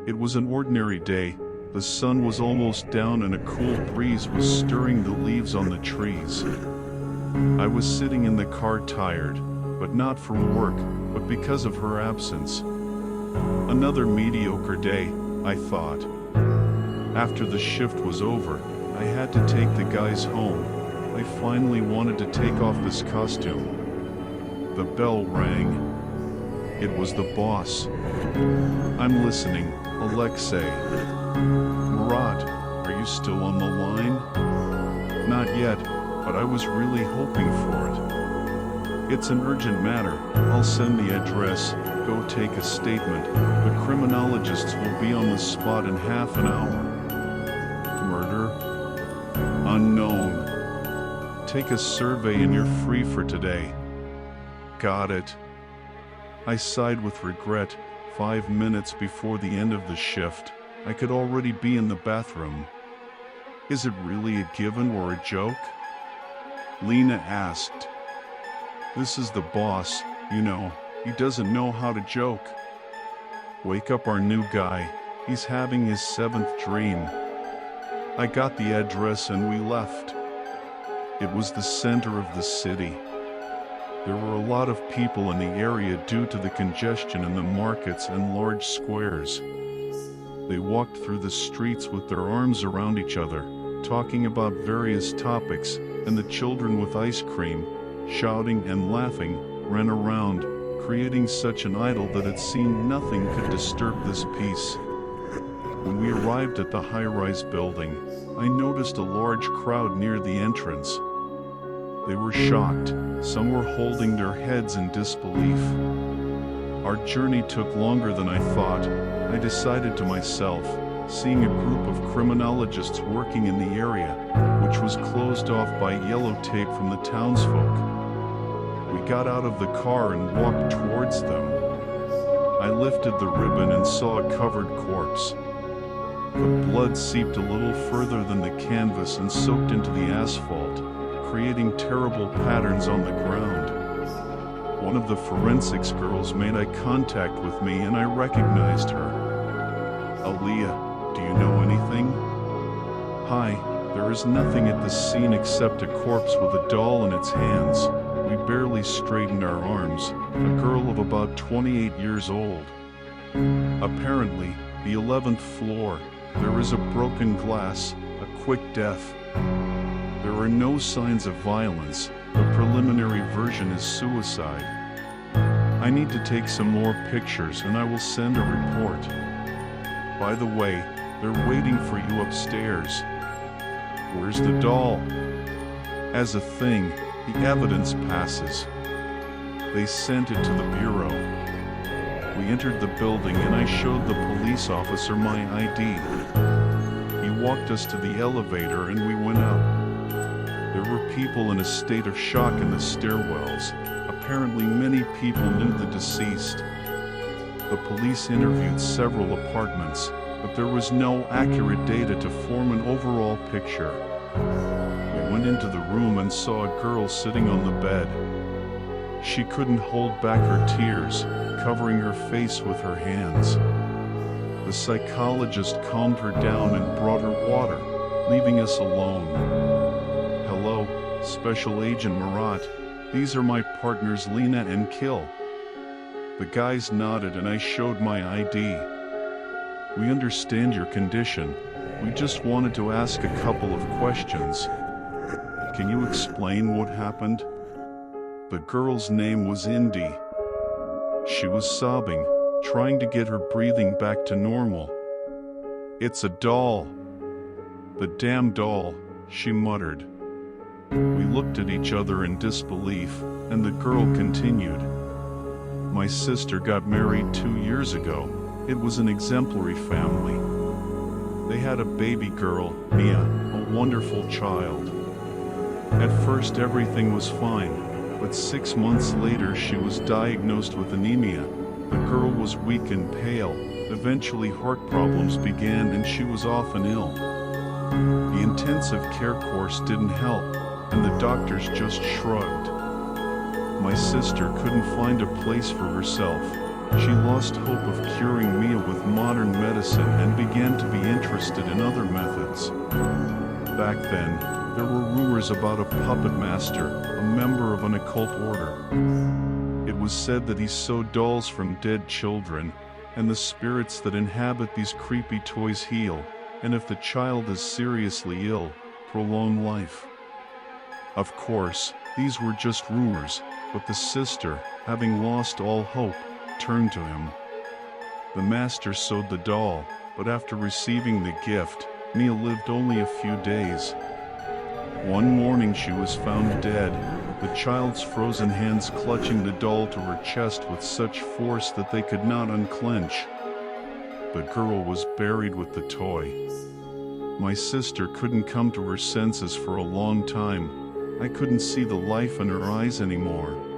It was an ordinary day. The sun was almost down and a cool breeze was stirring the leaves on the trees. I was sitting in the car tired, but not from work, but because of her absence. Another mediocre day, I thought. After the shift was over, I had to take the guys home. I finally wanted to take off this costume. The bell rang. It was the boss. I'm listening, Alexei. Murat, are you still on the line? Not yet, but I was really hoping for it. It's an urgent matter. I'll send the address. Go take a statement. The criminologists will be on the spot in half an hour. Murder? Unknown. Take a survey and you're free for today. Got it. I sighed with regret. 5 minutes before the end of the shift, I could already be in the bathroom. Is it really a given or a joke? Lena asked. This is the boss, you know, he doesn't know how to joke. Wake up our new guy, he's having his 7th dream. I got the address and we left. It was the center of the city. There were a lot of people in the area due to the congestion in the markets and large squares. They walked through the streets with their arms around each other, talking about various topics, and the children with ice cream, shouting and laughing, ran around, creating such an idyll that it seemed nothing could disturb this peace. When we arrived at the high-rise building, I noticed a large crowd near the entrance. They were shocked. Some were holding their heads in disbelief. Our journey took longer than I thought. I decided to myself, seeing a group of criminologists working in the area, which was closed off by yellow tape from the townsfolk. We got out of the car and walked towards them. I lifted the ribbon and saw a covered corpse. The blood seeped a little further than the canvas and soaked into the asphalt, creating terrible patterns on the ground. One of the forensics girls made eye contact with me and I recognized her. Aaliyah, do you know anything? Hi, there is nothing at the scene except a corpse with a doll in its hands. We barely straightened our arms, a girl of about 28 years old. Apparently, the 11th floor, there is a broken glass, a quick death. There are no signs of violence. The preliminary version is suicide. I need to take some more pictures and I will send a report. By the way, they're waiting for you upstairs. Where's the doll? As a thing, the evidence passes. They sent it to the bureau. We entered the building and I showed the police officer my ID. He walked us to the elevator and we went up. There were people in a state of shock in the stairwells. Apparently many people knew the deceased. The police interviewed several apartments, but there was no accurate data to form an overall picture. We went into the room and saw a girl sitting on the bed. She couldn't hold back her tears, covering her face with her hands. The psychologist calmed her down and brought her water, leaving us alone. Hello, Special Agent Murat. These are my partners Lena and Kill. The guys nodded and I showed my ID. We understand your condition. We just wanted to ask a couple of questions. Can you explain what happened? The girl's name was Indy. She was sobbing, trying to get her breathing back to normal. It's a doll. The damn doll, she muttered. We looked at each other in disbelief, and the girl continued. My sister got married 2 years ago. It was an exemplary family. They had a baby girl, Mia, a wonderful child. At first everything was fine, but 6 months later she was diagnosed with anemia. The girl was weak and pale. Eventually heart problems began and she was often ill. The intensive care course didn't help, and the doctors just shrugged. My sister couldn't find a place for herself. She lost hope of curing Mia with modern medicine and began to be interested in other methods. Back then, there were rumors about a puppet master, a member of an occult order. It was said that he sewed dolls from dead children, and the spirits that inhabit these creepy toys heal, and if the child is seriously ill, prolong life. Of course, these were just rumors, but the sister, having lost all hope, turned to him. The master sewed the doll, but after receiving the gift, Mia lived only a few days. One morning she was found dead, the child's frozen hands clutching the doll to her chest with such force that they could not unclench. The girl was buried with the toy. My sister couldn't come to her senses for a long time. I couldn't see the life in her eyes anymore.